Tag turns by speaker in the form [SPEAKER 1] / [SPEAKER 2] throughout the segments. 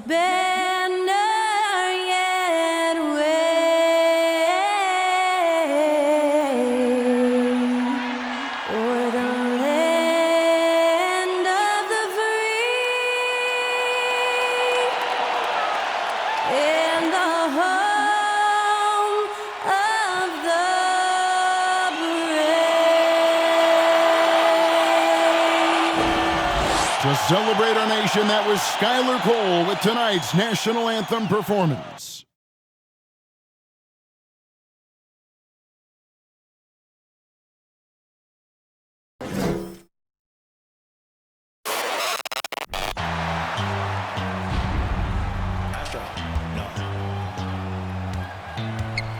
[SPEAKER 1] banner yet wave o'er the land of the free and the home of the brave.
[SPEAKER 2] To celebrate our nation, that was Skylar Cole with tonight's national anthem performance.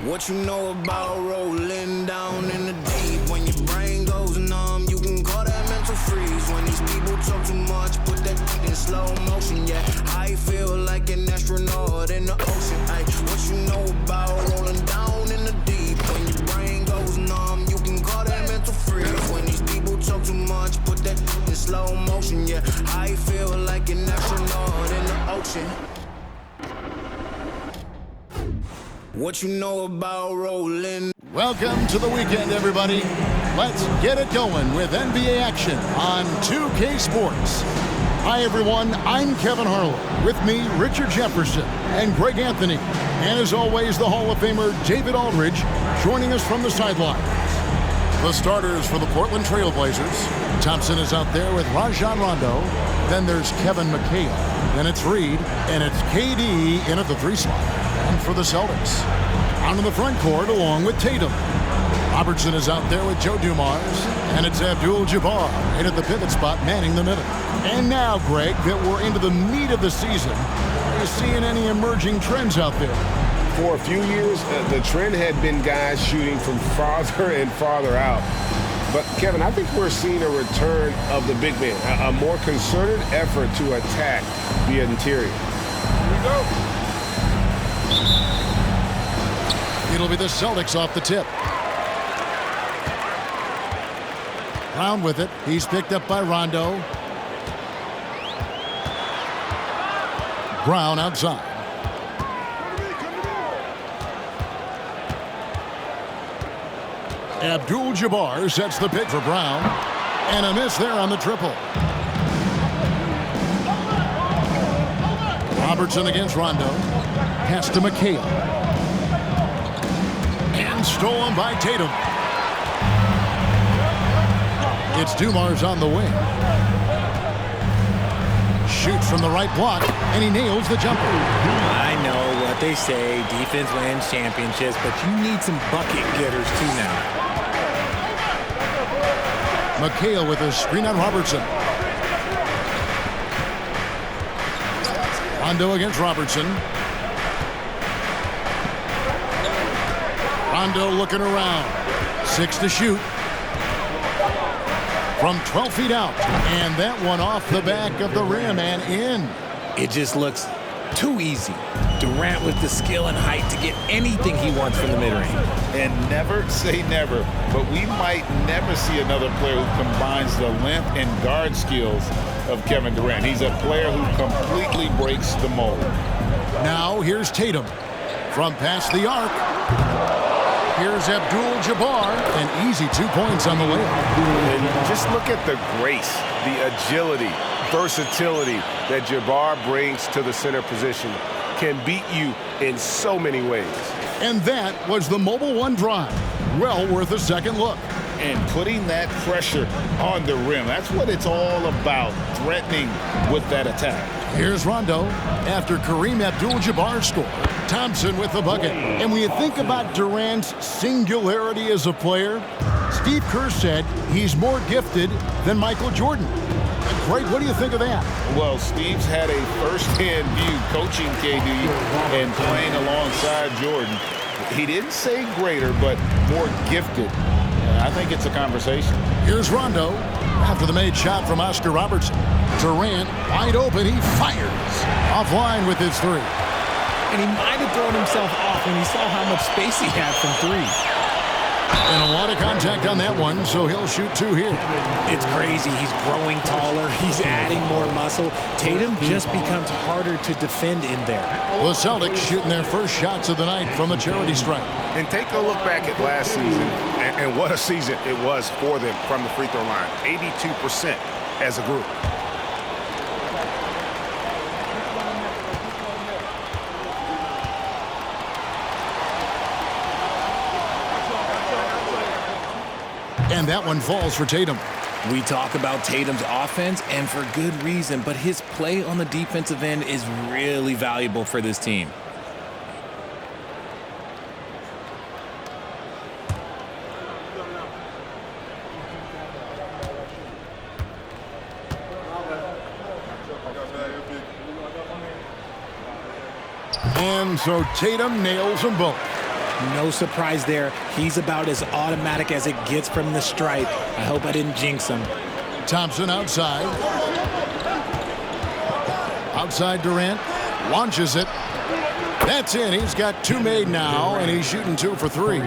[SPEAKER 3] What you know about rolling down in the deep? When your brain goes numb, you can call that mental freeze. When these people talk too much, put that in slow motion. Yeah, I feel like an astronaut in the ocean. Ay, what you know about rolling down in the deep? When your brain goes numb, you can call that mental freeze. When these people talk too much, put that in slow motion. Yeah, I feel like an astronaut in the ocean. What you know about rolling?
[SPEAKER 2] Welcome to the weekend, everybody. Let's get it going with NBA action on 2K Sports. Hi, everyone. I'm Kevin Harlan. With me, Richard Jefferson and Greg Anthony. And as always, the Hall of Famer David Aldridge joining us from the sidelines. The starters for the Portland Trailblazers. Thompson is out there with Rajon Rondo. Then there's Kevin McHale. Then it's Reed. And it's KD in at the 3 slot. And for the Celtics, out in the front court along with Tatum. Robertson is out there with Joe Dumars, and it's Abdul-Jabbar in at the pivot spot, manning the middle. And now, Greg, that we're into the meat of the season, are you seeing any emerging trends out there?
[SPEAKER 4] For a few years, the trend had been guys shooting from farther and farther out. But, Kevin, I think we're seeing a return of the big man, a more concerted effort to attack the interior. Here we go.
[SPEAKER 2] It'll be the Celtics off the tip. Brown with it. He's picked up by Rondo. Brown outside. Abdul-Jabbar sets the pick for Brown. And a miss there on the triple. Robertson against Rondo. Pass to McHale. And stolen by Tatum. It's Dumars on the wing. Shoots from the right block, and he nails the jumper.
[SPEAKER 5] I know what they say, defense wins championships, but you need some bucket getters too now.
[SPEAKER 2] McHale with a screen on Robertson. Rondo against Robertson. Rondo looking around. 6 to shoot. From 12 feet out. And that one off the back of the rim and in.
[SPEAKER 5] It just looks too easy. Durant with the skill and height to get anything he wants from the mid-range.
[SPEAKER 6] And never say never, but we might never see another player who combines the length and guard skills of Kevin Durant. He's a player who completely breaks the mold.
[SPEAKER 2] Now here's Tatum. From past the arc. Here's Abdul-Jabbar. An easy 2 points on the way.
[SPEAKER 4] And just look at the grace, the agility, versatility that Jabbar brings to the center position. Can beat you in so many ways.
[SPEAKER 2] And that was the Mobile One drive. Well worth a second look.
[SPEAKER 6] And putting that pressure on the rim. That's what it's all about, threatening with that attack.
[SPEAKER 2] Here's Rondo after Kareem Abdul-Jabbar scored. Thompson with the bucket. And when you think about Durant's singularity as a player, Steve Kerr said he's more gifted than Michael Jordan. Greg, what do you think of that?
[SPEAKER 6] Well, Steve's had a first-hand view coaching KD and playing alongside Jordan. He didn't say greater, but more gifted. I think it's a conversation.
[SPEAKER 2] Here's Rondo after the made shot from Oscar Robertson. Durant wide open. He fires. Offline with his 3.
[SPEAKER 5] And he might have thrown himself off when he saw how much space he had from 3.
[SPEAKER 2] And a lot of contact on that one, so he'll shoot 2 here.
[SPEAKER 5] It's crazy. He's growing taller. He's adding more muscle. Tatum just becomes harder to defend in there.
[SPEAKER 2] The Celtics shooting their first shots of the night from the charity stripe.
[SPEAKER 6] And take a look back at last season, and what a season it was for them from the free throw line. 82% as a group.
[SPEAKER 2] And that one falls for Tatum.
[SPEAKER 5] We talk about Tatum's offense, and for good reason, but his play on the defensive end is really valuable for this team.
[SPEAKER 2] And so Tatum nails them both.
[SPEAKER 5] No surprise there. He's about as automatic as it gets from the stripe. I hope I didn't jinx him.
[SPEAKER 2] Thompson outside. Outside Durant. Launches it. That's in. He's got 2 made now, and he's shooting 2 for 3.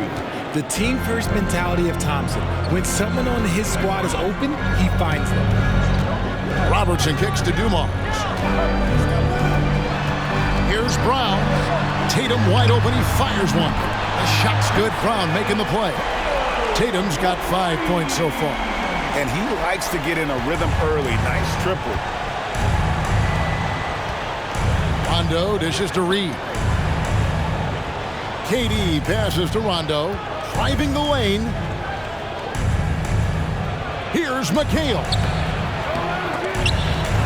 [SPEAKER 5] The team-first mentality of Thompson. When someone on his squad is open, he finds them.
[SPEAKER 2] Robertson kicks to Dumars. Here's Brown. Tatum wide open. He fires one. The shot's good. Brown making the play. Tatum's got 5 points so far.
[SPEAKER 6] And he likes to get in a rhythm early. Nice triple.
[SPEAKER 2] Rondo dishes to Reed. KD passes to Rondo. Driving the lane. Here's McHale.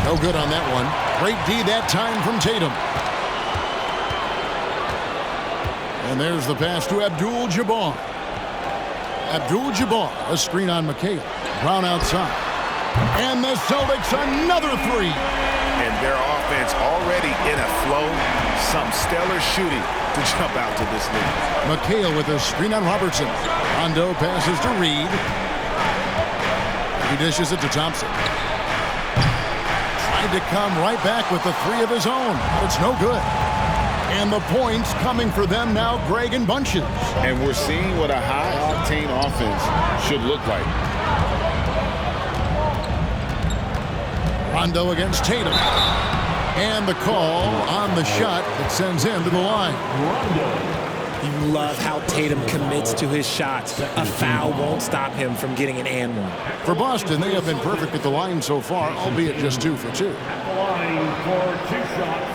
[SPEAKER 2] No good on that one. Great D that time from Tatum. And there's the pass to Abdul-Jabbar. Abdul-Jabbar, a screen on McHale. Brown outside. And the Celtics another 3.
[SPEAKER 6] And their offense already in a flow. Some stellar shooting to jump out to this lead.
[SPEAKER 2] McHale with a screen on Robertson. Rondo passes to Reed. He dishes it to Thompson. Tried to come right back with the 3 of his own. But it's no good. And the points coming for them now, Greg and bunches.
[SPEAKER 6] And we're seeing what a high-octane offense should look like.
[SPEAKER 2] Rondo against Tatum. And the call on the shot that sends him to the line.
[SPEAKER 5] You love how Tatum commits to his shots. A foul won't stop him from getting an and one.
[SPEAKER 2] For Boston, they have been perfect at the line so far, albeit just 2 for 2.
[SPEAKER 7] Line for 2 shots.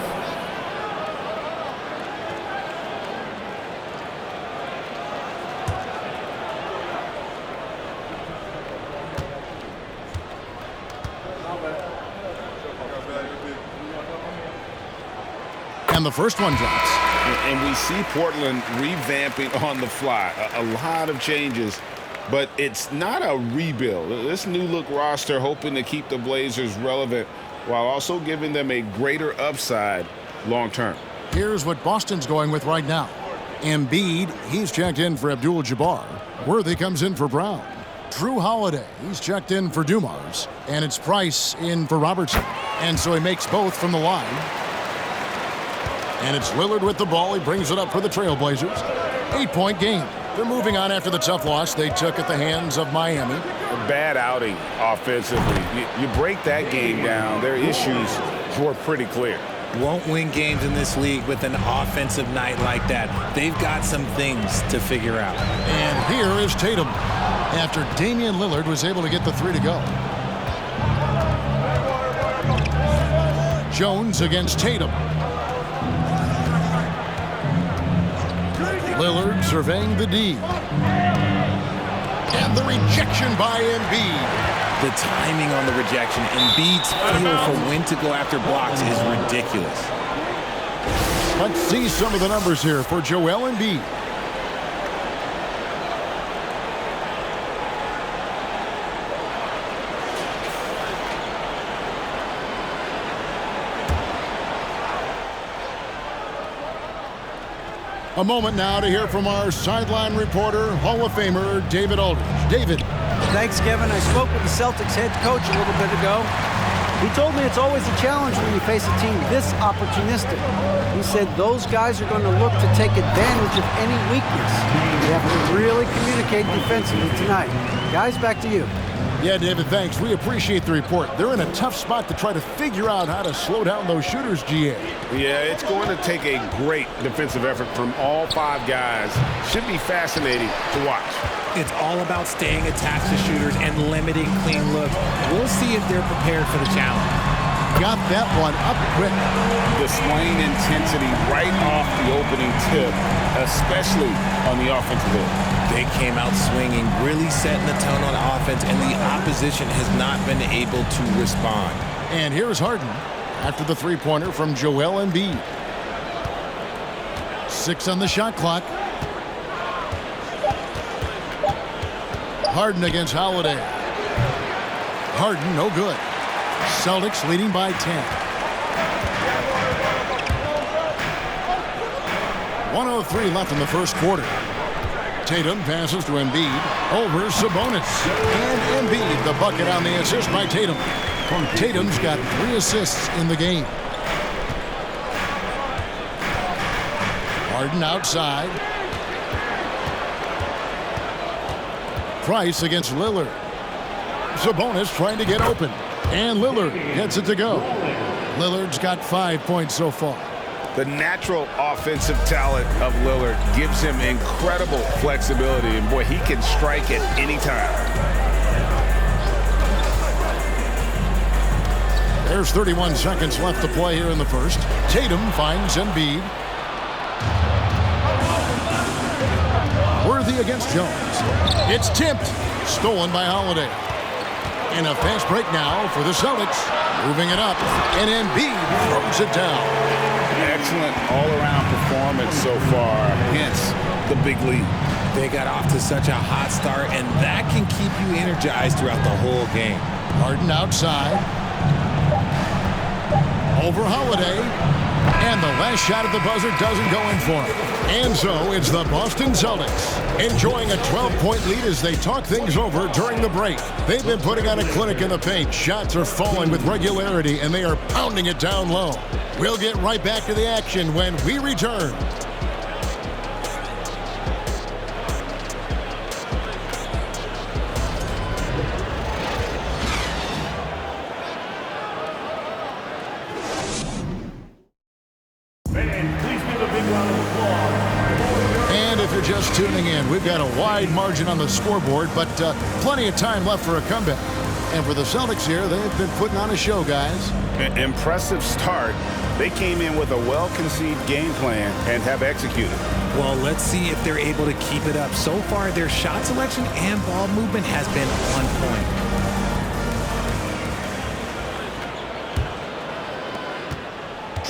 [SPEAKER 2] And the first one drops.
[SPEAKER 6] And we see Portland revamping on the fly. A lot of changes, but it's not a rebuild. This new look roster hoping to keep the Blazers relevant while also giving them a greater upside long term.
[SPEAKER 2] Here's what Boston's going with right now. Embiid, he's checked in for Abdul-Jabbar. Worthy comes in for Brown. Drew Holiday, he's checked in for Dumars. And it's Price in for Robertson. And so he makes both from the line. And it's Lillard with the ball. He brings it up for the Trailblazers. 8-point game. They're moving on after the tough loss they took at the hands of Miami.
[SPEAKER 6] A bad outing offensively. You break that game down, their issues were pretty clear.
[SPEAKER 5] Won't win games in this league with an offensive night like that. They've got some things to figure out.
[SPEAKER 2] And here is Tatum after Damian Lillard was able to get the 3 to go. Jones against Tatum. Lillard surveying the D. And the rejection by Embiid.
[SPEAKER 5] The timing on the rejection, Embiid's feel for when to go after blocks is ridiculous.
[SPEAKER 2] Let's see some of the numbers here for Joel Embiid. A moment now to hear from our sideline reporter, Hall of Famer David Aldridge. David.
[SPEAKER 8] Thanks, Kevin. I spoke with the Celtics head coach a little bit ago. He told me it's always a challenge when you face a team this opportunistic. He said those guys are going to look to take advantage of any weakness. You have to really communicate defensively tonight. Guys, back to you.
[SPEAKER 2] Yeah, David, thanks. We appreciate the report. They're in a tough spot to try to figure out how to slow down those shooters, GA.
[SPEAKER 4] Yeah, it's going to take a great defensive effort from all 5 guys. Should be fascinating to watch.
[SPEAKER 5] It's all about staying attached to shooters and limiting clean looks. We'll see if they're prepared for the challenge.
[SPEAKER 2] Got that one up quick.
[SPEAKER 6] The swing intensity right off the opening tip, especially on the offensive end.
[SPEAKER 5] They came out swinging, really setting the tone on offense, and the opposition has not been able to respond.
[SPEAKER 2] And here's Harden after the three-pointer from Joel Embiid. 6 on the shot clock. Harden against Holiday. Harden, no good. Celtics leading by 10. 1:03 left in the first quarter. Tatum passes to Embiid over Sabonis. And Embiid, the bucket on the assist by Tatum. Tatum's got 3 assists in the game. Harden outside. Price against Lillard. Sabonis trying to get open. And Lillard gets it to go. Lillard's got 5 points so far.
[SPEAKER 4] The natural offensive talent of Lillard gives him incredible flexibility, and boy, he can strike at any time.
[SPEAKER 2] There's 31 seconds left to play here in the first. Tatum finds Embiid. Worthy against Jones. It's tipped. Stolen by Holiday. And a fast break now for the Celtics. Moving it up. And Embiid throws it down.
[SPEAKER 6] Excellent all-around performance so far, hence the big lead.
[SPEAKER 5] They got off to such a hot start, and that can keep you energized throughout the whole game.
[SPEAKER 2] Harden outside. Over Holiday. And the last shot at the buzzer doesn't go in for him. And so it's the Boston Celtics enjoying a 12-point lead as they talk things over during the break. They've been putting on a clinic in the paint. Shots are falling with regularity, and they are pounding it down low. We'll get right back to the action when we return. Just tuning in, we've got a wide margin on the scoreboard, but plenty of time left for a comeback. And for the Celtics here, they've been putting on a show, guys.
[SPEAKER 4] Impressive start. They came in with a well-conceived game plan and have executed.
[SPEAKER 5] Well, let's see if they're able to keep it up. So far, their shot selection and ball movement has been on point.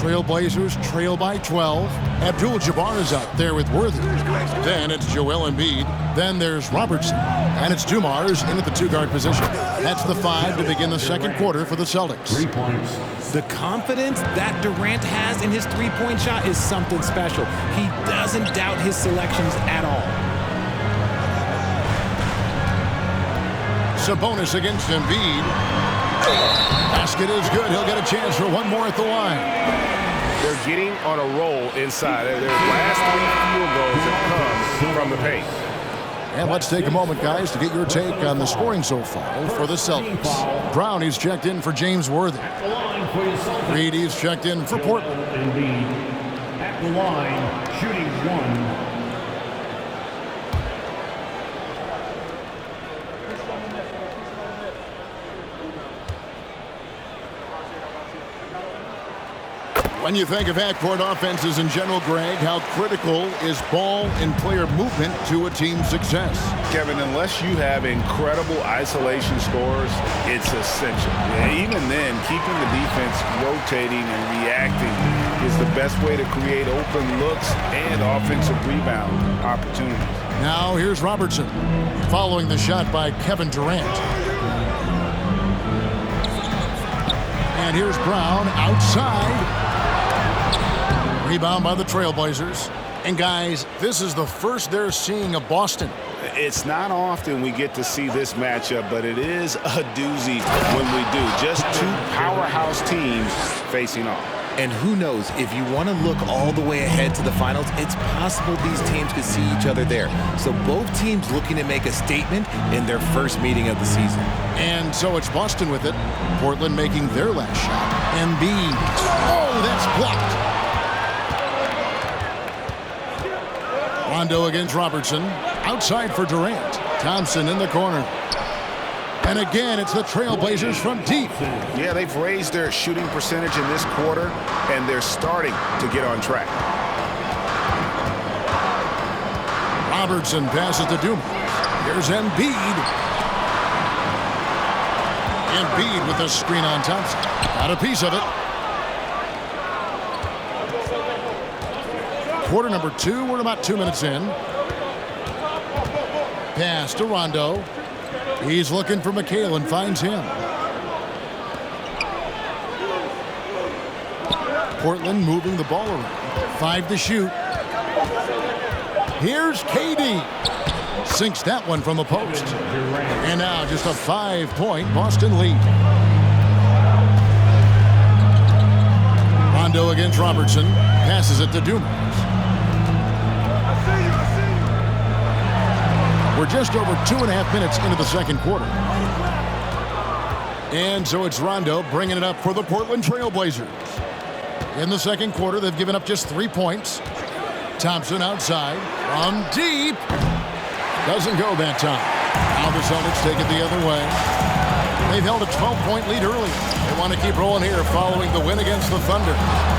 [SPEAKER 2] Trailblazers trail by 12. Abdul-Jabbar is out there with Worthy. Then it's Joel Embiid. Then there's Robertson. And it's Dumars in at the 2-guard position. That's the 5 to begin the second quarter for the Celtics.
[SPEAKER 7] 3 points.
[SPEAKER 5] The confidence that Durant has in his three-point shot is something special. He doesn't doubt his selections at all.
[SPEAKER 2] Sabonis against Embiid. Basket is good. He'll get a chance for one more at the line.
[SPEAKER 4] They're getting on a roll inside. Their last 3 field goals have come from the paint.
[SPEAKER 2] And let's take a moment, guys, to get your take on the scoring so far for the Celtics. Brown, he's checked in for James Worthy. Reed, he's checked in for Portland.
[SPEAKER 7] At the line, shooting 1.
[SPEAKER 2] When you think of half-court offenses in general, Greg, how critical is ball and player movement to a team's success?
[SPEAKER 6] Kevin, unless you have incredible isolation scores, it's essential. Even then, keeping the defense rotating and reacting is the best way to create open looks and offensive rebound opportunities.
[SPEAKER 2] Now here's Robertson, following the shot by Kevin Durant. And here's Brown outside. Rebound by the Trailblazers. And guys, this is the first they're seeing of Boston.
[SPEAKER 6] It's not often we get to see this matchup, but it is a doozy when we do. Just two powerhouse teams facing off.
[SPEAKER 5] And who knows, if you want to look all the way ahead to the finals, it's possible these teams could see each other there. So both teams looking to make a statement in their first meeting of the season.
[SPEAKER 2] And so it's Boston with it. Portland making their last shot. Embiid. Oh, that's blocked. Rondo against Robertson. Outside for Durant. Thompson in the corner. And again, it's the Trailblazers from deep.
[SPEAKER 6] Yeah, they've raised their shooting percentage in this quarter, and they're starting to get on track.
[SPEAKER 2] Robertson passes to Dumas. Here's Embiid. Embiid with the screen on Thompson. Got a piece of it. Quarter number 2. We're about 2 minutes in. Pass to Rondo. He's looking for McHale and finds him. Portland moving the ball around. 5 to shoot. Here's KD. Sinks that one from the post. And now just a 5-point Boston lead. Rondo against Robertson. Passes it to Dumas. We're just over 2.5 minutes into the second quarter. And so it's Rondo bringing it up for the Portland Trailblazers. In the second quarter, they've given up just 3 points. Thompson outside from deep. Doesn't go that time. Now the Celtics take it the other way. They've held a 12-point lead early. They want to keep rolling here following the win against the Thunder.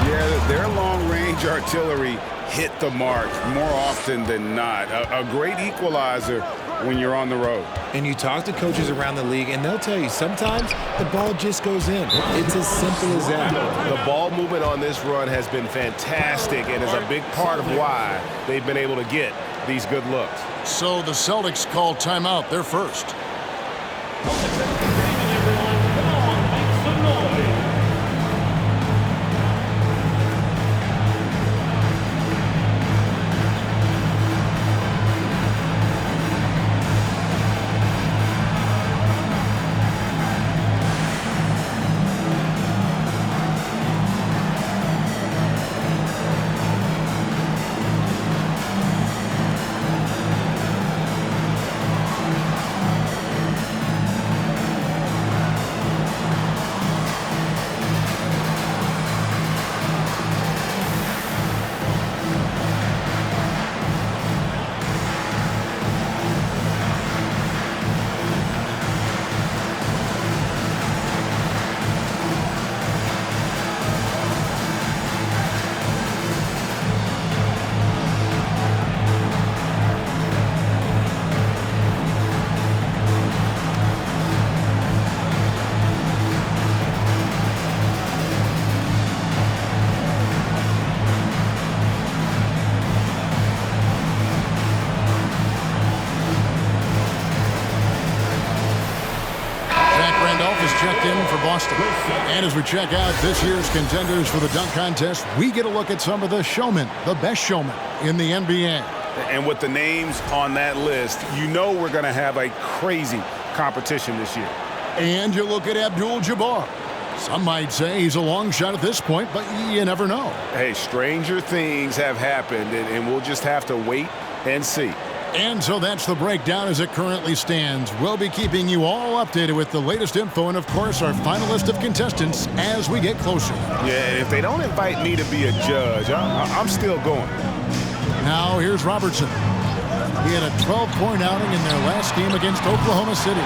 [SPEAKER 6] Yeah, their long-range artillery hit the mark more often than not. A great equalizer when you're on the road.
[SPEAKER 5] And you talk to coaches around the league, and they'll tell you sometimes the ball just goes in. It's as simple as that.
[SPEAKER 4] The ball movement on this run has been fantastic and is a big part of why they've been able to get these good looks.
[SPEAKER 2] So the Celtics call timeout. They're first. Checked in for Boston. And as we check out this year's contenders for the dunk contest, we get a look at some of the showmen, the best showmen in the NBA.
[SPEAKER 6] And with the names on that list, you know we're going to have a crazy competition this year.
[SPEAKER 2] And you look at Abdul-Jabbar. Some might say he's a long shot at this point, but you never know.
[SPEAKER 6] Hey, stranger things have happened, and we'll just have to wait and see.
[SPEAKER 2] And so that's the breakdown as it currently stands. We'll be keeping you all updated with the latest info and, of course, our final list of contestants as we get closer.
[SPEAKER 6] Yeah, if they don't invite me to be a judge, I'm still going.
[SPEAKER 2] Now here's Robertson. He had a 12-point outing in their last game against Oklahoma City.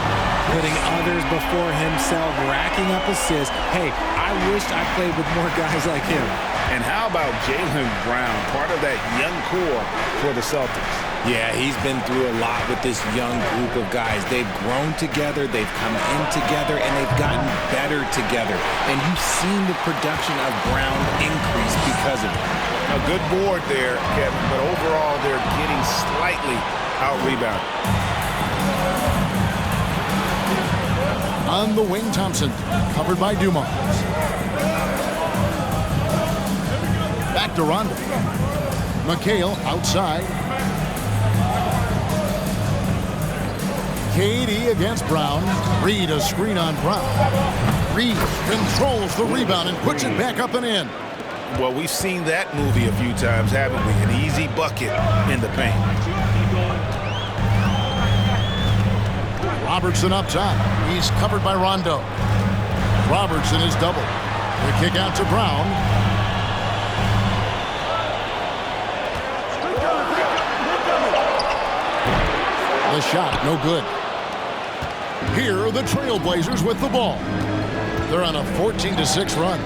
[SPEAKER 5] Putting others before himself, racking up assists. Hey, I wished I played with more guys like him.
[SPEAKER 6] And how about Jaylen Brown, part of that young core for the Celtics?
[SPEAKER 5] Yeah, he's been through a lot with this young group of guys. They've grown together, they've come in together, and they've gotten better together. And you've seen the production of Brown increase because of it.
[SPEAKER 6] A good board there, Kevin, but overall they're getting slightly out-rebounded.
[SPEAKER 2] On the wing, Thompson, covered by Dumas. Back to Rondo. McHale outside. KD against Brown. Reed a screen on Brown. Reed controls the rebound and puts it back up and in.
[SPEAKER 6] Well, we've seen that movie a few times, haven't we? An easy bucket in the paint.
[SPEAKER 2] Robertson up top. He's covered by Rondo. Robertson is double. The kick out to Brown. The shot, no good. Here are the Trailblazers with the ball. They're on a 14-6 run.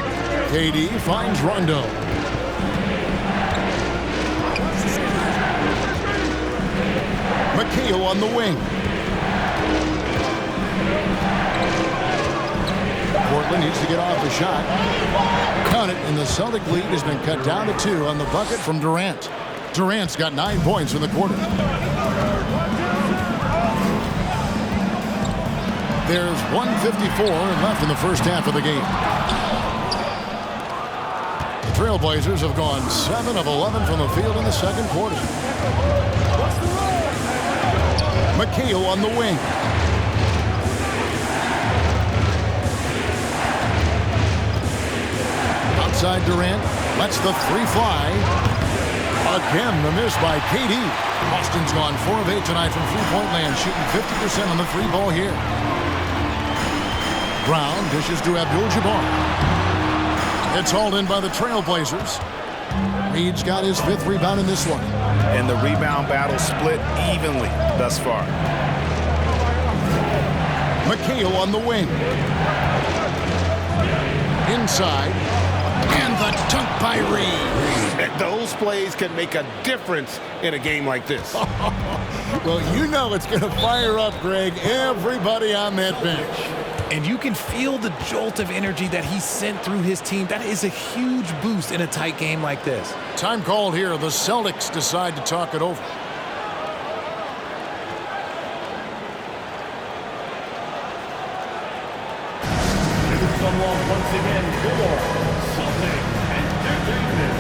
[SPEAKER 2] KD finds Rondo. McHale on the wing. Portland needs to get off the shot. Count it, and the Celtic lead has been cut down to 2 on the bucket from Durant. Durant's got 9 points in the quarter. There's 1:54 left in the first half of the game. The Trailblazers have gone 7 of 11 from the field in the second quarter. McHale on the wing. Outside Durant lets the 3 fly. Again, the miss by KD. Boston's gone 4 of 8 tonight from three-point land, shooting 50% on the 3-ball here. Brown dishes to Abdul-Jabbar. It's hauled in by the Trailblazers. Reed's got his 5th rebound in this one.
[SPEAKER 6] And the rebound battle split evenly thus far.
[SPEAKER 2] McHale on the wing. Inside. And the dunk by Reed.
[SPEAKER 4] Those plays can make a difference in a game like this.
[SPEAKER 2] Well, you know it's going to fire up, Greg, everybody on that bench.
[SPEAKER 5] And you can feel the jolt of energy that he sent through his team. That is a huge boost in a tight game like this.
[SPEAKER 2] Time called here. The Celtics decide to talk it over.
[SPEAKER 7] Someone once again for Celtics Entertainment.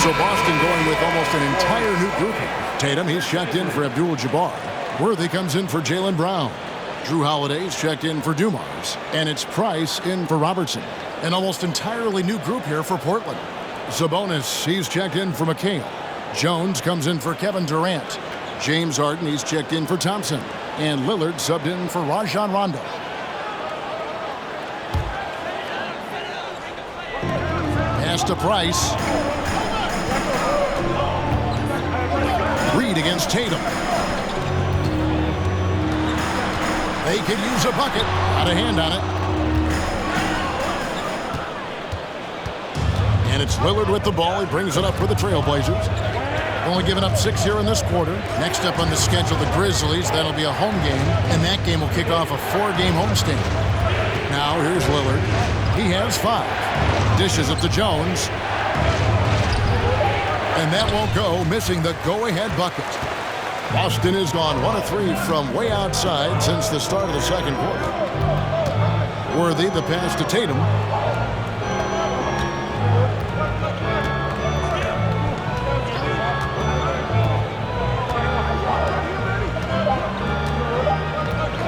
[SPEAKER 2] So Boston going with almost an entire new grouping. Tatum, he's checked in for Abdul-Jabbar. Worthy comes in for Jaylen Brown. Drew Holiday's checked in for Dumars. And it's Price in for Robertson. An almost entirely new group here for Portland. Sabonis, he's checked in for McHale. Jones comes in for Kevin Durant. James Harden, he's checked in for Thompson. And Lillard subbed in for Rajon Rondo. Pass to Price. Reed against Tatum. They could use a bucket. Got a hand on it. And it's Lillard with the ball. He brings it up for the Trailblazers. Only giving up 6 here in this quarter. Next up on the schedule, the Grizzlies. That'll be a home game. And that game will kick off a 4-game homestand. Now here's Lillard. He has 5. Dishes it to Jones. And that won't go, missing the go-ahead bucket. Boston has gone 1 of 3 from way outside since the start of the second quarter. Worthy, the pass to Tatum.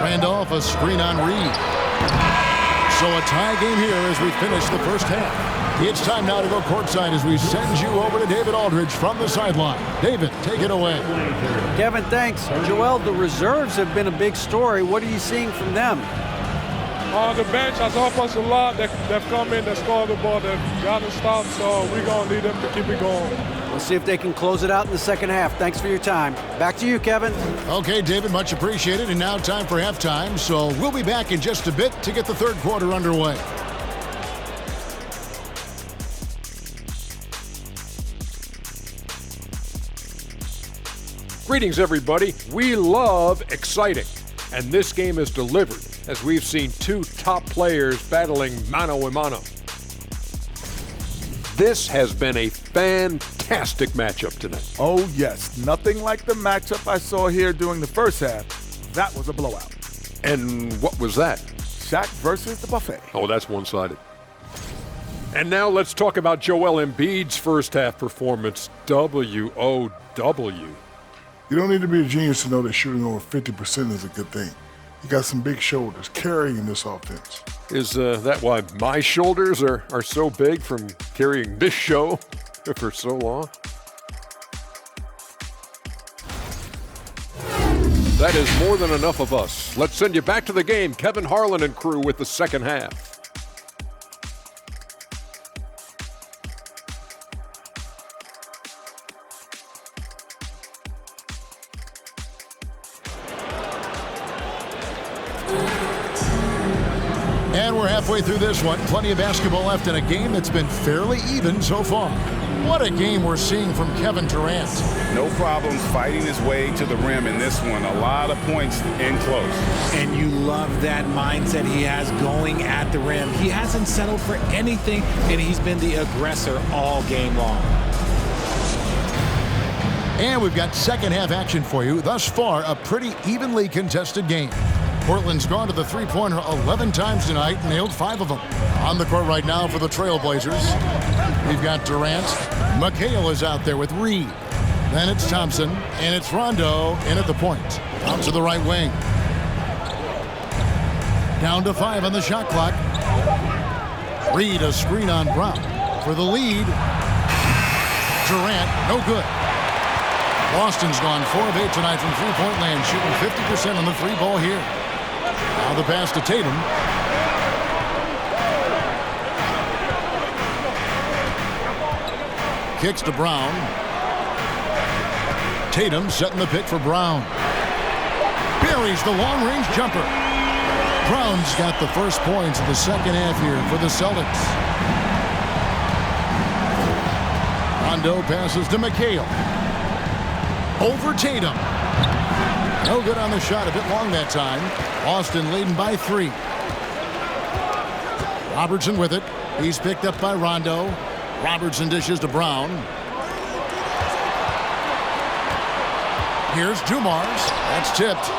[SPEAKER 2] Randolph, a screen on Reed. So a tie game here as we finish the first half. It's time now to go courtside as we send you over to David Aldridge from the sideline. David, take it away.
[SPEAKER 8] Kevin, thanks. Joel, the reserves have been a big story. What are you seeing from them?
[SPEAKER 9] On the bench, has helped us a lot. They've come in, they scored the ball, they've gotten stopped, so we're going to need them to keep it going.
[SPEAKER 8] We'll see if they can close it out in the second half. Thanks for your time. Back to you, Kevin.
[SPEAKER 2] Okay, David, much appreciated. And now time for halftime, so we'll be back in just a bit to get the third quarter underway.
[SPEAKER 10] Greetings, everybody. We love exciting, and this game is delivered as we've seen two top players battling mano a mano. This has been a fantastic matchup tonight.
[SPEAKER 11] Oh, yes. Nothing like the matchup I saw here during the first half. That was a blowout.
[SPEAKER 10] And what was that?
[SPEAKER 11] Shaq versus the buffet.
[SPEAKER 10] Oh, that's one-sided. And now let's talk about Joel Embiid's first half performance. W-O-W.
[SPEAKER 12] You don't need to be a genius to know that shooting over 50% is a good thing. You got some big shoulders carrying this offense.
[SPEAKER 10] Is that why my shoulders are so big from carrying this show for so long? That is more than enough of us. Let's send you back to the game. Kevin Harlan and crew with the second half.
[SPEAKER 2] And we're halfway through this one. Plenty of basketball left in a game that's been fairly even so far. What a game we're seeing from Kevin Durant.
[SPEAKER 6] No problems fighting his way to the rim in this one. A lot of points in close.
[SPEAKER 5] And you love that mindset he has going at the rim. He hasn't settled for anything, and he's been the aggressor all game long.
[SPEAKER 2] And we've got second half action for you. Thus far, a pretty evenly contested game. Portland's gone to the three-pointer 11 times tonight, nailed 5 of them. On the court right now for the Trailblazers, we've got Durant. McHale is out there with Reed. Then it's Thompson, and it's Rondo in at the point. Out to the right wing. Down to 5 on the shot clock. Reed, a screen on Brown for the lead. Durant, no good. Boston's gone 4 of 8 tonight from three-point land, shooting 50% on the three ball here. Now the pass to Tatum. Kicks to Brown. Tatum setting the pick for Brown. Buries the long-range jumper. Brown's got the first points in the second half here for the Celtics. Rondo passes to McHale. Over Tatum. No good on the shot, a bit long that time. Boston leading by 3. Robertson with it. He's picked up by Rondo. Robertson dishes to Brown. Here's Dumars. That's tipped.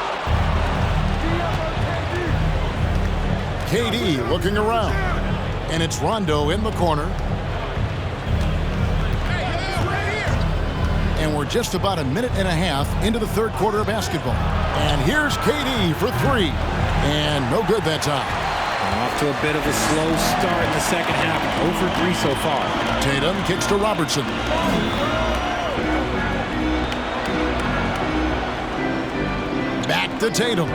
[SPEAKER 2] KD looking around. And it's Rondo in the corner. And we're just about a minute and a half into the third quarter of basketball. And here's KD for 3. And no good that time.
[SPEAKER 5] Off to a bit of a slow start in the second half. 0 for 3 so far.
[SPEAKER 2] Tatum kicks to Robertson. Back to Tatum.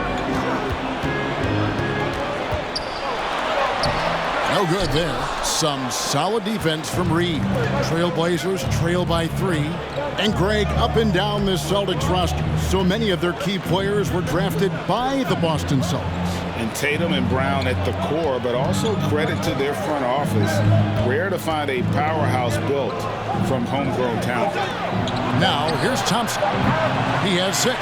[SPEAKER 2] No good there. Some solid defense from Reed. Trailblazers trail by 3. And Greg, up and down this Celtics roster, so many of their key players were drafted by the Boston Celtics.
[SPEAKER 6] And Tatum and Brown at the core, but also credit to their front office. Rare to find a powerhouse built from homegrown talent.
[SPEAKER 2] Now, here's Thompson. He has 6.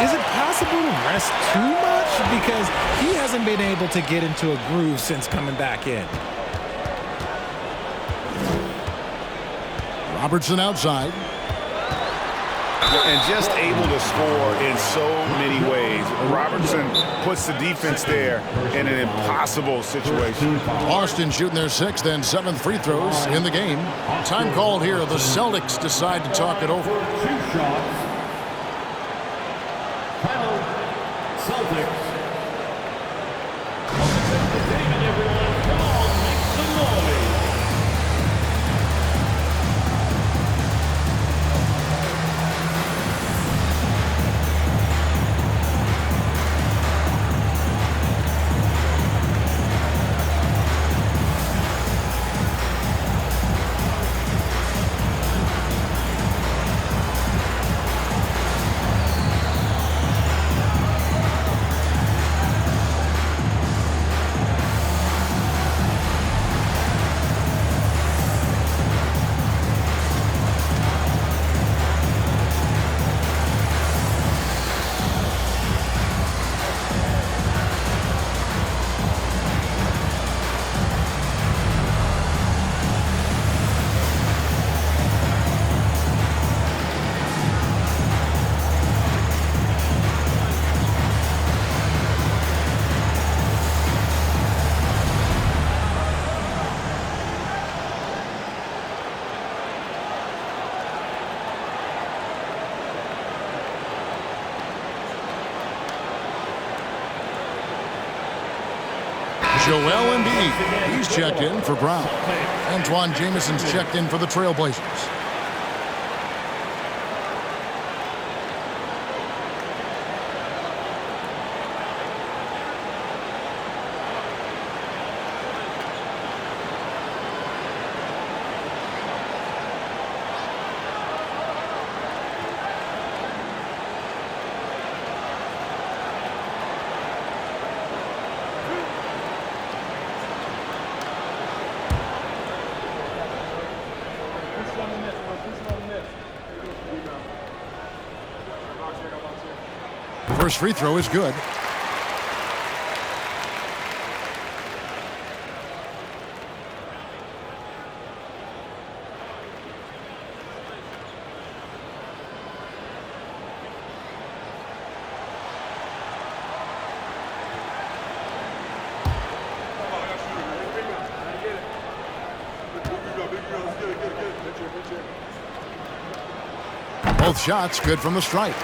[SPEAKER 5] Is it possible to rest too much? Because he hasn't been able to get into a groove since coming back in.
[SPEAKER 2] Robertson outside.
[SPEAKER 6] And just able to score in so many ways. Robertson puts the defense there in an impossible situation.
[SPEAKER 2] Boston shooting their 6th and 7th free throws in the game. Time called here. The Celtics decide to talk it over.
[SPEAKER 7] 2 shots. Celtics. David, everyone.
[SPEAKER 2] Joel Embiid, he's checked in for Brown. Antoine Jameson's checked in for the Trailblazers. First free throw is good. Both shots good from the stripe.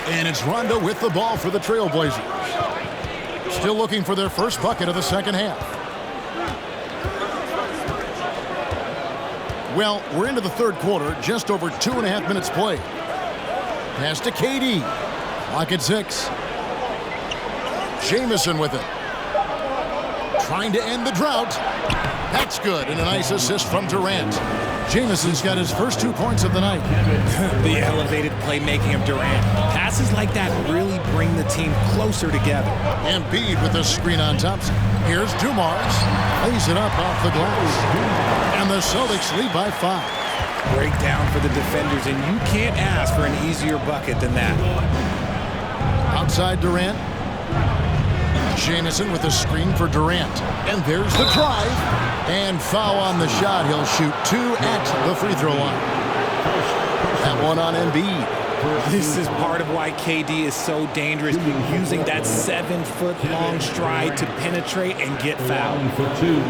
[SPEAKER 2] And it's Rondo with the ball for the Trailblazers. Still looking for their first bucket of the second half. Well, we're into the third quarter, just over 2.5 minutes played. Pass to KD. Clock at 6. Jameson with it. Trying to end the drought. That's good, and a nice assist from Durant. Jameson's got his first 2 points of the night.
[SPEAKER 5] The elevated playmaking of Durant. Passes like that really bring the team closer together.
[SPEAKER 2] Embiid with the screen on Thompson. Here's Dumars. Lays it up off the glass. And the Celtics lead by 5.
[SPEAKER 5] Breakdown for the defenders, and you can't ask for an easier bucket than that.
[SPEAKER 2] Outside Durant. Jameson with a screen for Durant. And there's the drive. And foul on the shot. He'll shoot 2 at the free throw line. That one on Embiid.
[SPEAKER 5] This is part of why KD is so dangerous, using that 7-foot-long stride to penetrate and get fouled.
[SPEAKER 7] For 2.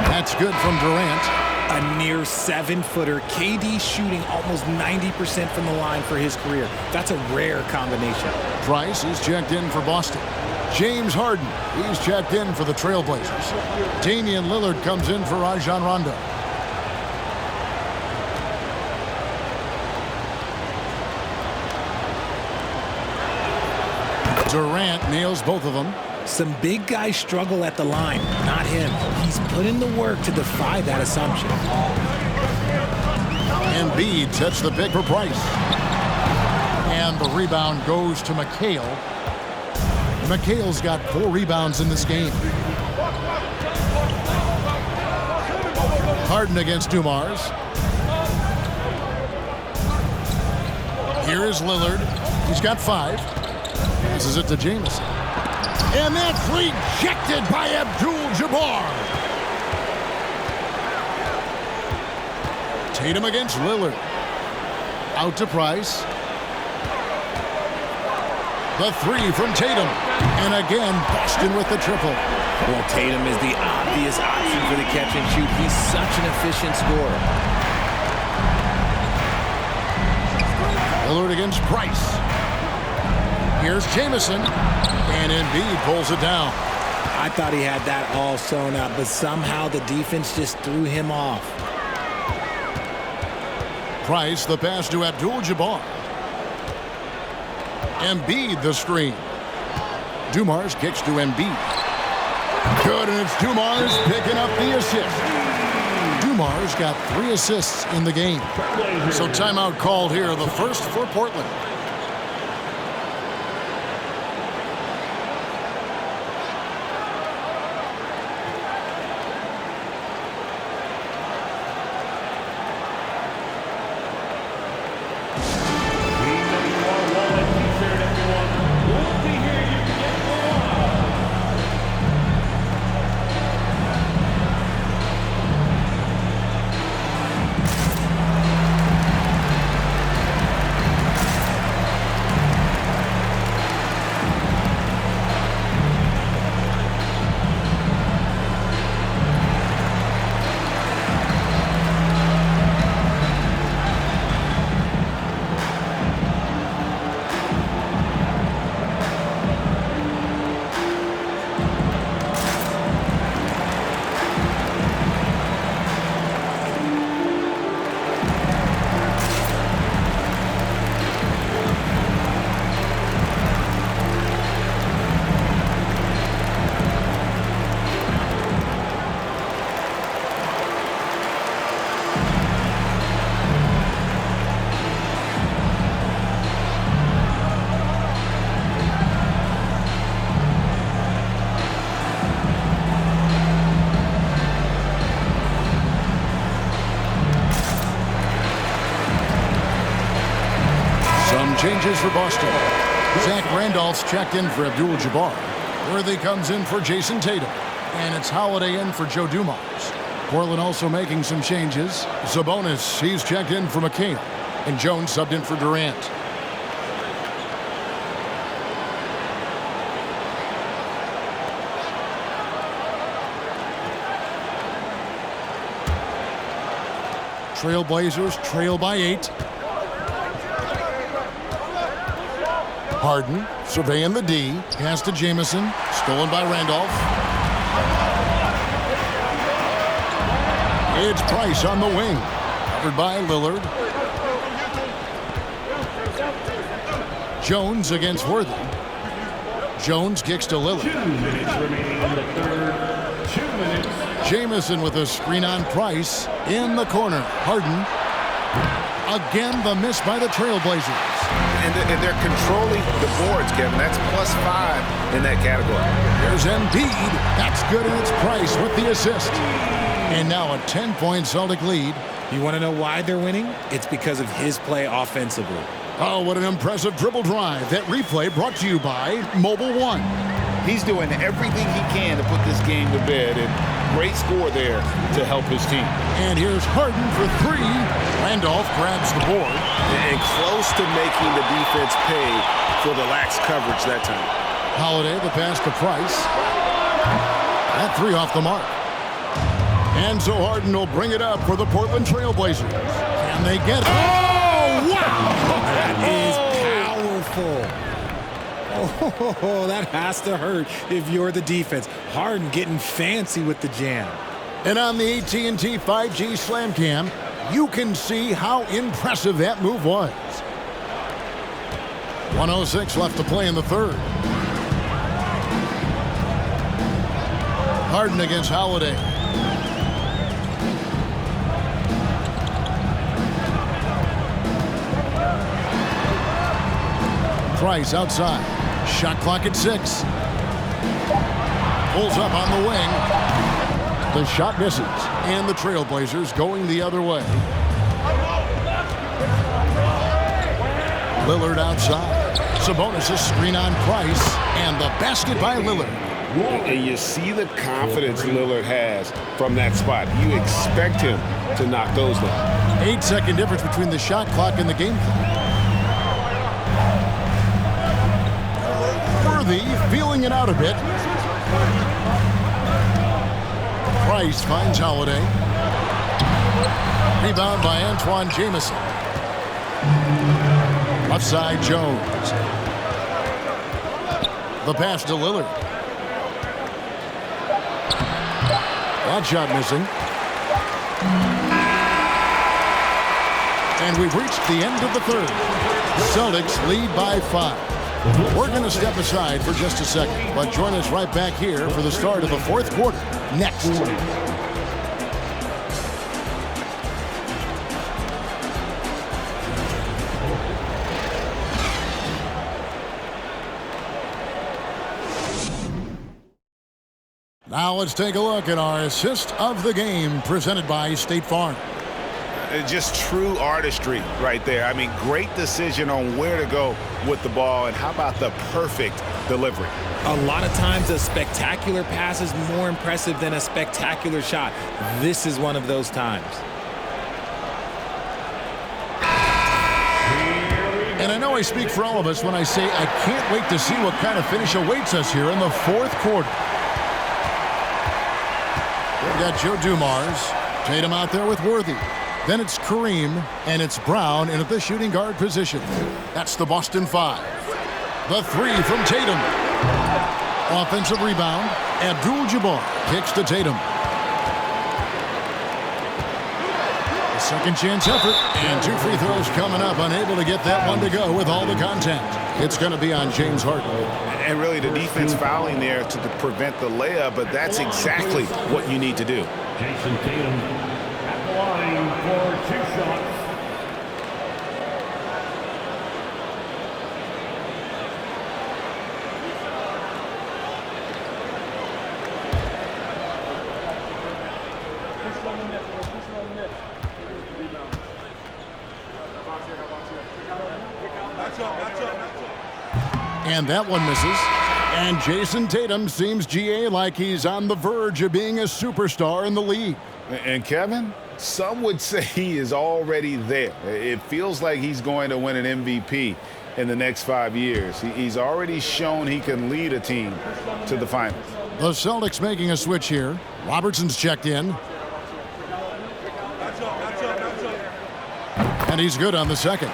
[SPEAKER 2] That's good from Durant.
[SPEAKER 5] A near 7-footer. KD shooting almost 90% from the line for his career. That's a rare combination.
[SPEAKER 2] Price is checked in for Boston. James Harden, he's checked in for the Trailblazers. Damian Lillard comes in for Rajon Rondo. Durant nails both of them.
[SPEAKER 5] Some big guys struggle at the line, not him. He's put in the work to defy that assumption.
[SPEAKER 2] Embiid sets the pick for Price. And the rebound goes to McHale. McHale's got 4 rebounds in this game. Harden against Dumars. Here is Lillard. He's got 5. Passes it to Jameson. And that's rejected by Abdul-Jabbar. Tatum against Lillard. Out to Price. The 3 from Tatum. And again, Boston with the triple.
[SPEAKER 5] Well, Tatum is the obvious option for the catch and shoot. He's such an efficient scorer.
[SPEAKER 2] Lillard against Price. Here's Jameson. And Embiid pulls it down.
[SPEAKER 5] I thought he had that all sewn up, but somehow the defense just threw him off.
[SPEAKER 2] Price, the pass to Abdul-Jabbar. Embiid, the screen. Dumars kicks to Embiid. Good, and it's Dumars picking up the assist. Dumars got 3 assists in the game. So timeout called here, the first for Portland. for Boston. Zach Randolph's checked in for Abdul-Jabbar. Worthy comes in for Jason Tatum. And it's Holiday in for Joe Dumars. Portland also making some changes. Sabonis, he's checked in for McHale. And Jones subbed in for Durant. Trailblazers trail by 8. Harden surveying the D. Pass to Jamison. Stolen by Randolph. It's Price on the wing. Covered by Lillard. Jones against Worthy. Jones kicks to Lillard.
[SPEAKER 7] 2 minutes remaining in the third. 2 minutes.
[SPEAKER 2] Jamison with a screen on Price. In the corner. Harden. Again, the miss by the Trailblazers.
[SPEAKER 5] And they're controlling the boards, Kevin. That's +5 in that category.
[SPEAKER 2] There's Embiid. That's good, and it's Price with the assist. And now a 10-point Celtic lead.
[SPEAKER 5] You want to know why they're winning? It's because of his play offensively.
[SPEAKER 2] Oh, what an impressive dribble drive. That replay brought to you by Mobile One.
[SPEAKER 6] He's doing everything he can to put this game to bed, and great score there to help his team.
[SPEAKER 2] And here's Harden for 3. Randolph grabs the board.
[SPEAKER 4] And close to making the defense pay for the lax coverage that time.
[SPEAKER 2] Holiday, the pass to Price. That 3 off the mark. And so Harden will bring it up for the Portland Trailblazers. And they get it. Oh, wow!
[SPEAKER 5] That is powerful. Oh, that has to hurt if you're the defense. Harden getting fancy with the jam.
[SPEAKER 2] And on the AT&T 5G Slam Cam, you can see how impressive that move was. 1:06 left to play in the third. Harden against Holiday. Price outside. Shot clock at 6. Pulls up on the wing. The shot misses. And the Trailblazers going the other way. Lillard outside. Sabonis' screen on Price. And the basket by Lillard.
[SPEAKER 4] And you see the confidence Lillard has from that spot. You expect him to knock those down.
[SPEAKER 2] 8-second difference between the shot clock and the game clock. Worthy feeling it out a bit. Price finds Holiday. Rebound by Antoine Jamison. Left side Jones. The pass to Lillard. That shot missing. And we've reached the end of the third. Celtics lead by 5. We're going to step aside for just a second, but join us right back here for the start of the fourth quarter next. Now let's take a look at our assist of the game presented by State Farm.
[SPEAKER 6] Just true artistry right there. I mean, great decision on where to go with the ball, and how about the perfect delivery?
[SPEAKER 5] A lot of times a spectacular pass is more impressive than a spectacular shot. This is one of those times.
[SPEAKER 2] And I know I speak for all of us when I say I can't wait to see what kind of finish awaits us here in the fourth quarter. We've got Joe Dumars. Tatum out there with Worthy. Then it's Kareem, and it's Brown in at the shooting guard position. That's the Boston 5. The 3 from Tatum. Offensive rebound. Abdul-Jabbar kicks to Tatum. A second chance effort, and 2 free throws coming up. Unable to get that one to go with all the contact. It's going to be on James Harden.
[SPEAKER 6] And really the defense fouling there to prevent the layup, but that's exactly what you need to do.
[SPEAKER 7] Jason Tatum at the line for 2 shots.
[SPEAKER 2] And that one misses. And Jason Tatum seems, GA, like he's on the verge of being a superstar in the league.
[SPEAKER 6] And Kevin, some would say he is already there. It feels like he's going to win an MVP in the next 5 years. He's already shown he can lead a team to the finals.
[SPEAKER 2] The Celtics making a switch here. Robertson's checked in. And he's good on the second.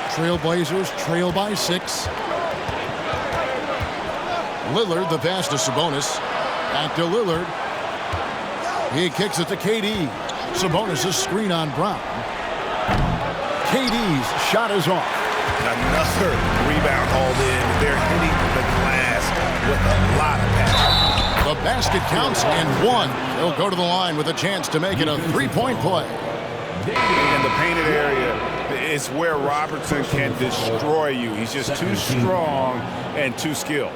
[SPEAKER 2] Trailblazers trail by 6. Lillard, the pass to Sabonis. Back to Lillard. He kicks it to KD. Sabonis' screen on Brown. KD's shot is off.
[SPEAKER 4] Another rebound hauled in. They're hitting the glass with a lot of passion.
[SPEAKER 2] The basket counts and 1. He'll go to the line with a chance to make it a 3-point play.
[SPEAKER 6] In the painted area, it's where Robertson can destroy you. He's just too strong and too skilled.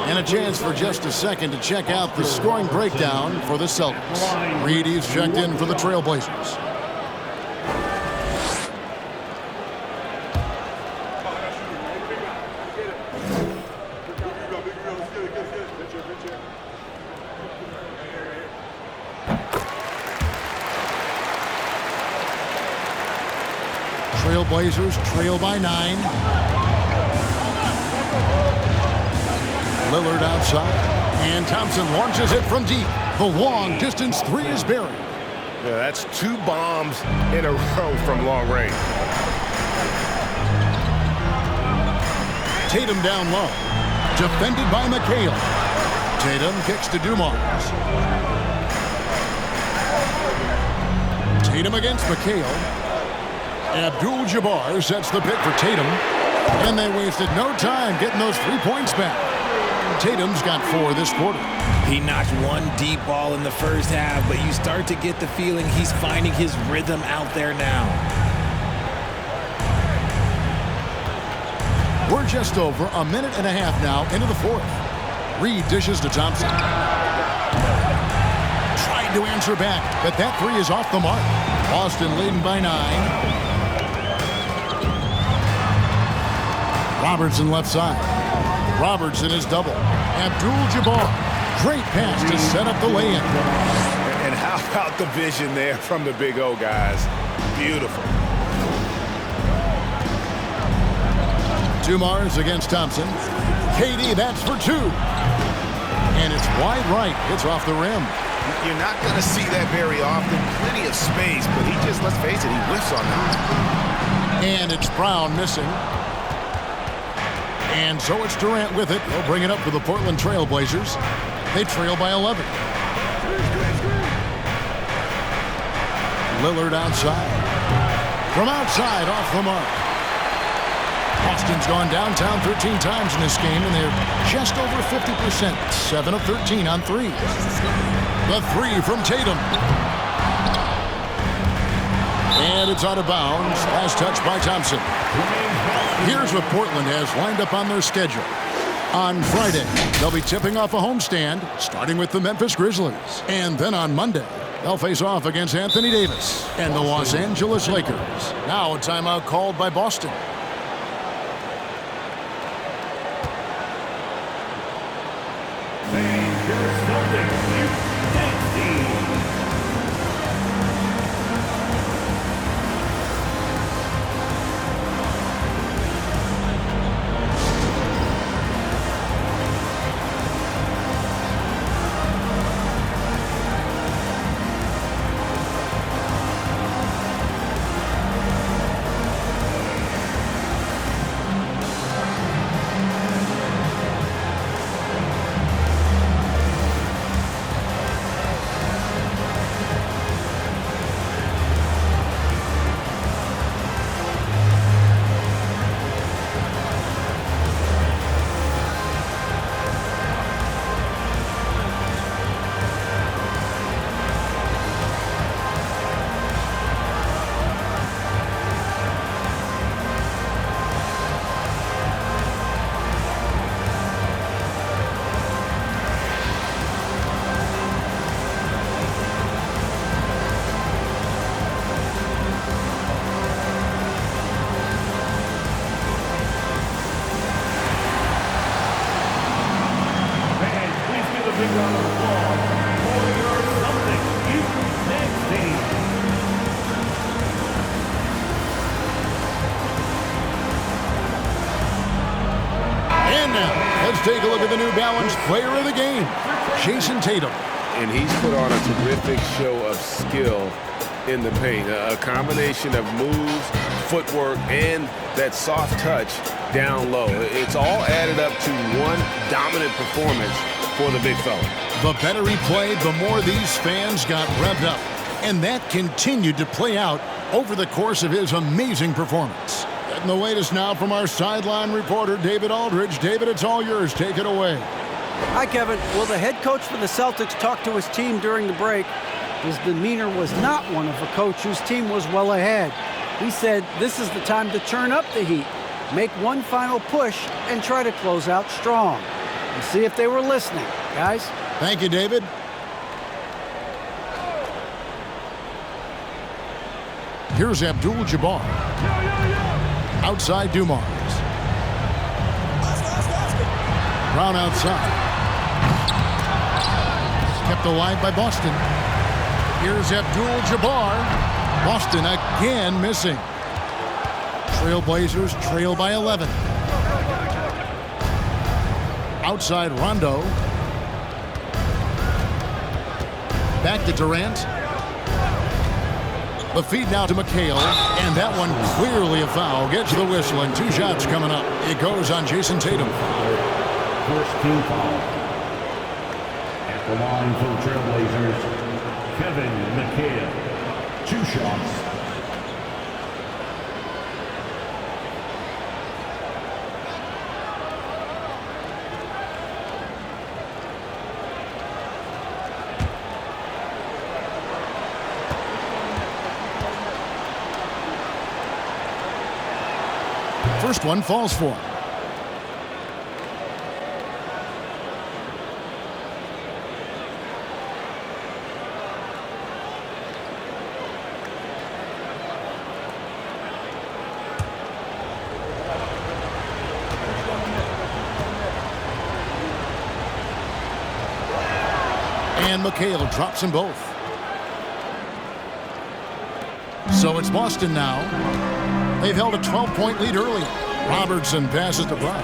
[SPEAKER 2] And a chance for just a second to check out the scoring breakdown for the Celtics. Reedy's checked in for the Trailblazers. Trailblazers trail by 9. Lillard outside, and Thompson launches it from deep. The long distance 3 is buried.
[SPEAKER 4] Yeah, that's 2 bombs in a row from long range.
[SPEAKER 2] Tatum down low, defended by McHale. Tatum kicks to Dumars. Tatum against McHale. Abdul-Jabbar sets the pick for Tatum, and they wasted no time getting those 3 points back. Tatum's got 4 this quarter.
[SPEAKER 5] He knocked 1 deep ball in the first half, but you start to get the feeling he's finding his rhythm out there now.
[SPEAKER 2] We're just over a minute and a half now into the 4th. Reed dishes to Thompson. Tried to answer back, but that 3 is off the mark. Boston leading by 9. Robertson left side. Robertson is double. Abdul-Jabbar. Great pass to set up the lay-in.
[SPEAKER 4] And how about the vision there from the Big O guys? Beautiful.
[SPEAKER 2] Dumars against Thompson. KD, that's for 2. And it's wide right. It's off the rim.
[SPEAKER 4] You're not going to see that very often. Plenty of space, but he just, let's face it, he whiffs on that.
[SPEAKER 2] And it's Brown missing. And so it's Durant with it. He'll bring it up for the Portland Trailblazers. They trail by 11. Lillard outside. From outside, off the mark. Boston's gone downtown 13 times in this game, and they're just over 50%. 7 of 13 on 3. The 3 from Tatum. And it's out of bounds. Last touch by Thompson. Here's what Portland has lined up on their schedule. On Friday, they'll be tipping off a homestand, starting with the Memphis Grizzlies. And then on Monday, they'll face off against Anthony Davis and the Los Angeles Lakers. Now a timeout called by Boston.
[SPEAKER 7] kick on the floor for your Celtics U16 team.
[SPEAKER 2] And now, let's take a look at the New Balance player of the game, Jason Tatum.
[SPEAKER 4] And he's put on a terrific show of skill in the paint. A combination of moves, footwork, and that soft touch down low. It's all added up to one dominant performance for the big fella.
[SPEAKER 2] The better he played, the more these fans got revved up. And that continued to play out over the course of his amazing performance. And the latest now from our sideline reporter, David Aldridge. David, it's all yours. Take it away.
[SPEAKER 8] Hi, Kevin. Well, the head coach for the Celtics talked to his team during the break. His demeanor was not one of a coach whose team was well ahead. He said this is the time to turn up the heat, make one final push, and try to close out strong. And see if they were listening, guys.
[SPEAKER 2] Thank you, David. Here's Abdul-Jabbar. Outside Dumars. Brown outside. Kept alive by Boston. Here's Abdul-Jabbar. Boston again missing. Trailblazers trail by 11. Outside Rondo. Back to Durant. The feed now to McHale, and that one clearly a foul. Gets the whistle, and 2 shots coming up. It goes on Jason Tatum.
[SPEAKER 7] First team foul. At the line for the Trailblazers, Kevin McHale. 2 shots.
[SPEAKER 2] First one falls for him. And McHale drops them both. So it's Boston now. They've held a 12-point lead early. Robertson passes to Brown.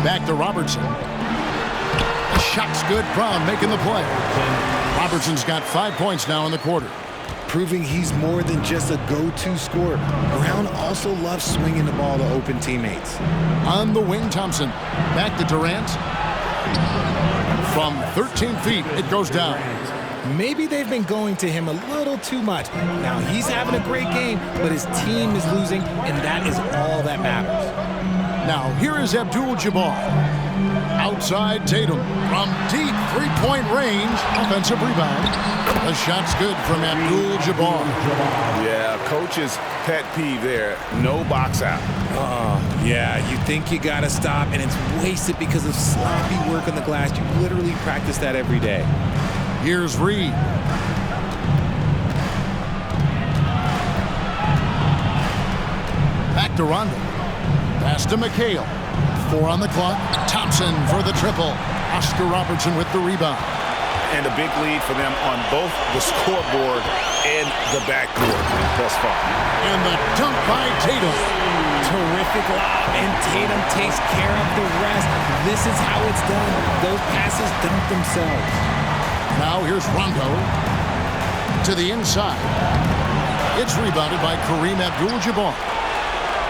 [SPEAKER 2] Back to Robertson. The shot's good. Brown making the play. Robertson's got 5 points now in the quarter.
[SPEAKER 5] Proving he's more than just a go-to scorer. Brown also loves swinging the ball to open teammates.
[SPEAKER 2] On the wing, Thompson. Back to Durant. From 13 feet, it goes down.
[SPEAKER 5] Maybe they've been going to him a little too much. Now he's having a great game, but his team is losing, and that is all that matters.
[SPEAKER 2] Now here is Abdul-Jabbar. Outside Tatum from deep three-point range. Offensive rebound. The shot's good from Abdul-Jabbar.
[SPEAKER 4] Yeah, coach's pet peeve there. No box out.
[SPEAKER 5] Yeah, you think you gotta stop, and it's wasted because of sloppy work on the glass. You literally practice that every day.
[SPEAKER 2] Here's Reed. Back to Rondo. Pass to McHale. 4 on the clock. Thompson for the triple. Oscar Robertson with the rebound.
[SPEAKER 6] And a big lead for them on both the scoreboard and the backboard thus far.
[SPEAKER 2] And the dunk by Tatum.
[SPEAKER 5] Terrific lob, and Tatum takes care of the rest. This is how it's done. Those passes dunk themselves.
[SPEAKER 2] Now here's Rondo to the inside. It's rebounded by Kareem Abdul-Jabbar.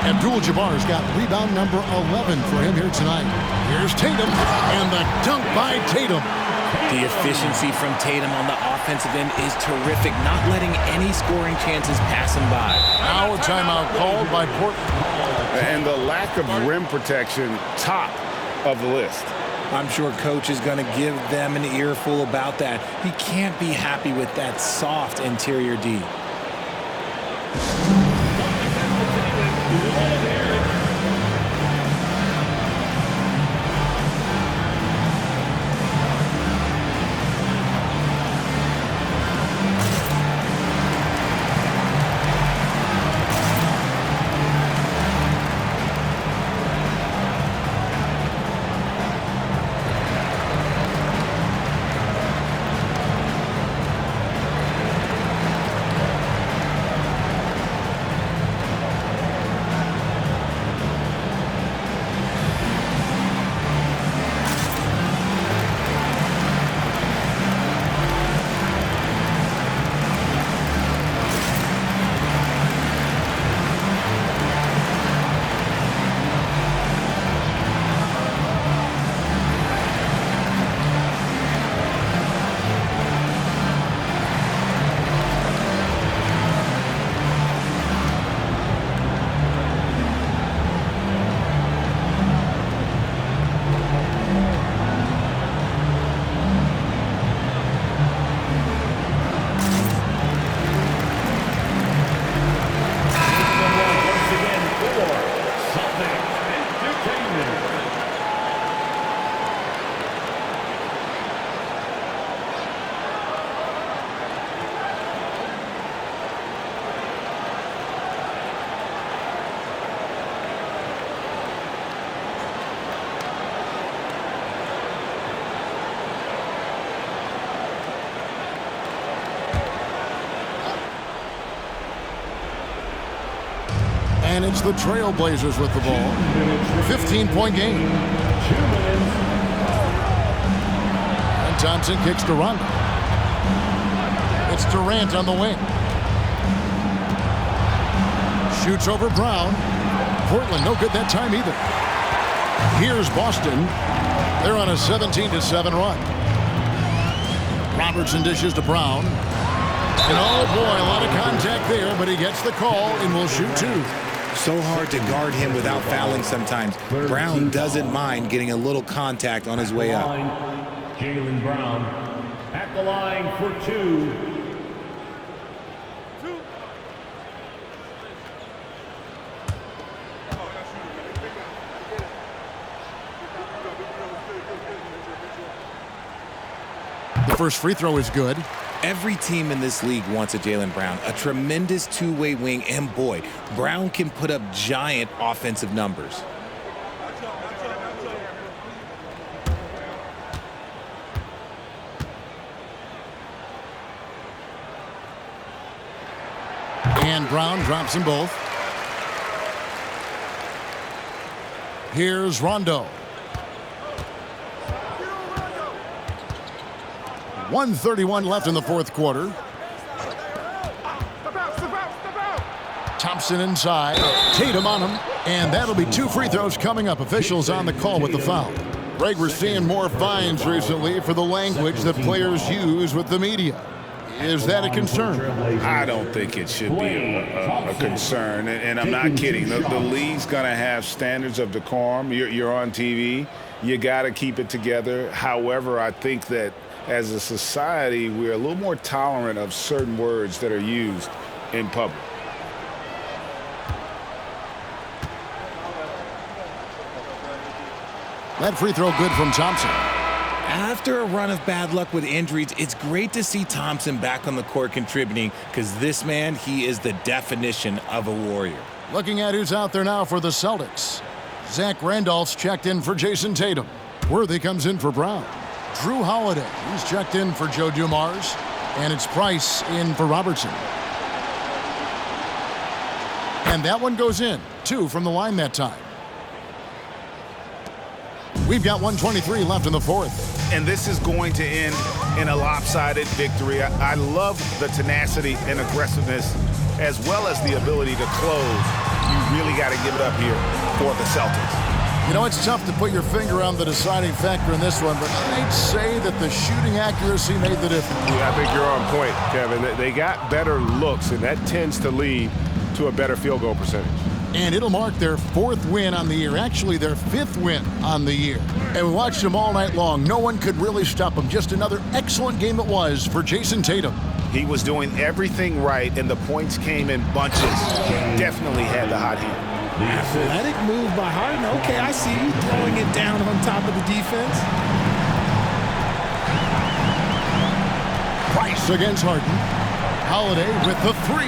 [SPEAKER 2] Abdul-Jabbar's got rebound number 11 for him here tonight. Here's Tatum, and the dunk by Tatum.
[SPEAKER 5] The efficiency from Tatum on the offensive end is terrific, not letting any scoring chances pass him by.
[SPEAKER 2] Now a timeout called by Portland.
[SPEAKER 4] And the lack of rim protection, top of the list.
[SPEAKER 5] I'm sure coach is going to give them an earful about that. He can't be happy with that soft interior D.
[SPEAKER 2] And it's the Trailblazers with the ball. 15-point game. And Thompson kicks to Rondo. It's Durant on the wing. Shoots over Brown. Portland no good that time either. Here's Boston. They're on a 17-7 run. Robertson dishes to Brown. And oh boy, a lot of contact there, but he gets the call and will shoot two.
[SPEAKER 5] So hard to guard him without fouling sometimes. Brown doesn't mind getting a little contact on his way up.
[SPEAKER 7] Jaylen Brown at the line for two.
[SPEAKER 2] The first free throw is good.
[SPEAKER 5] Every team in this league wants a Jaylen Brown, a tremendous two-way wing, and boy, Brown can put up giant offensive numbers.
[SPEAKER 2] And Brown drops them both. Here's Rondo. 1:31 left in the fourth quarter. Thompson inside. Tatum on him. And that'll be two free throws coming up. Officials on the call with the foul. Greg, we're seeing more fines recently for the language that players use with the media. Is that a concern?
[SPEAKER 6] I don't think it should be a concern, and I'm not kidding. The league's going to have standards of decorum. You're on TV. You got to keep it together. However, I think that as a society, we're a little more tolerant of certain words that are used in public.
[SPEAKER 2] That free throw good from Thompson.
[SPEAKER 5] After a run of bad luck with injuries, it's great to see Thompson back on the court contributing because this man, he is the definition of a warrior.
[SPEAKER 2] Looking at who's out there now for the Celtics. Zach Randolph's checked in for Jason Tatum. Worthy comes in for Brown. Drew Holiday, he's checked in for Joe Dumars. And it's Price in for Robertson. And that one goes in. 2 from the line that time. We've got 1:23 left in the fourth.
[SPEAKER 6] And this is going to end in a lopsided victory. I love the tenacity and aggressiveness as well as the ability to close. You really got to give it up here for the Celtics.
[SPEAKER 2] You know, it's tough to put your finger on the deciding factor in this one, but I'd say that the shooting accuracy made the difference.
[SPEAKER 4] Yeah, I think you're on point, Kevin. They got better looks, and that tends to lead to a better field goal percentage.
[SPEAKER 2] And it'll mark their 4th win on the year, actually their 5th win on the year. And we watched them all night long. No one could really stop them. Just another excellent game it was for Jason Tatum.
[SPEAKER 6] He was doing everything right, and the points came in bunches. Definitely had the hot hand.
[SPEAKER 5] Athletic move by Harden. Okay, I see you throwing it down on top of the defense.
[SPEAKER 2] Price against Harden. Holiday with the 3.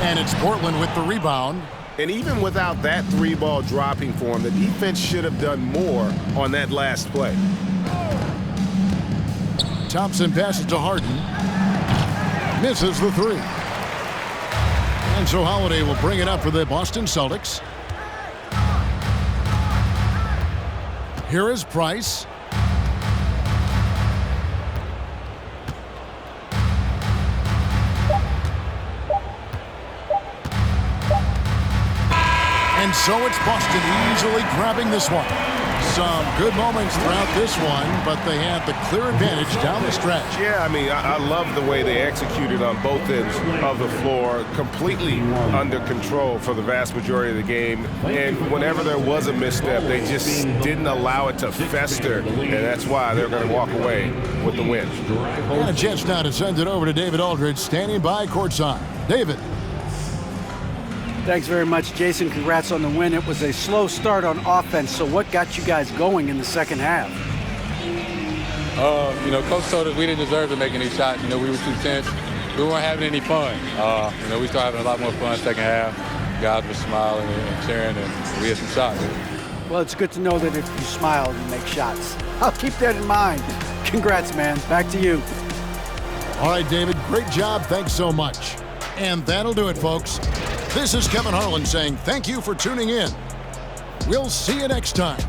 [SPEAKER 2] And it's Portland with the rebound.
[SPEAKER 4] And even without that 3-ball dropping for him, the defense should have done more on that last play.
[SPEAKER 2] Thompson passes to Harden. Misses the 3. And so Holiday will bring it up for the Boston Celtics. Here is Price. And so it's Boston easily grabbing this one. Some good moments throughout this one, but they had the clear advantage down the stretch.
[SPEAKER 4] Yeah, I mean, I love the way they executed on both ends of the floor, completely under control for the vast majority of the game. And whenever there was a misstep, they just didn't allow it to fester, and that's why they're going to walk away with the win.
[SPEAKER 2] And a chance now to send it over to David Aldridge, standing by courtside. David.
[SPEAKER 8] Thanks very much, Jason. Congrats on the win. It was a slow start on offense, so what got you guys going in the second half?
[SPEAKER 9] Coach told us we didn't deserve to make any shots. We were too tense. We weren't having any fun. We started having a lot more fun second half. Guys were smiling and cheering, and we had some shots.
[SPEAKER 8] Well, it's good to know that if you smile, you make shots. I'll keep that in mind. Congrats, man. Back to you.
[SPEAKER 2] All right, David, great job. Thanks so much. And that'll do it, folks. This is Kevin Harlan saying thank you for tuning in. We'll see you next time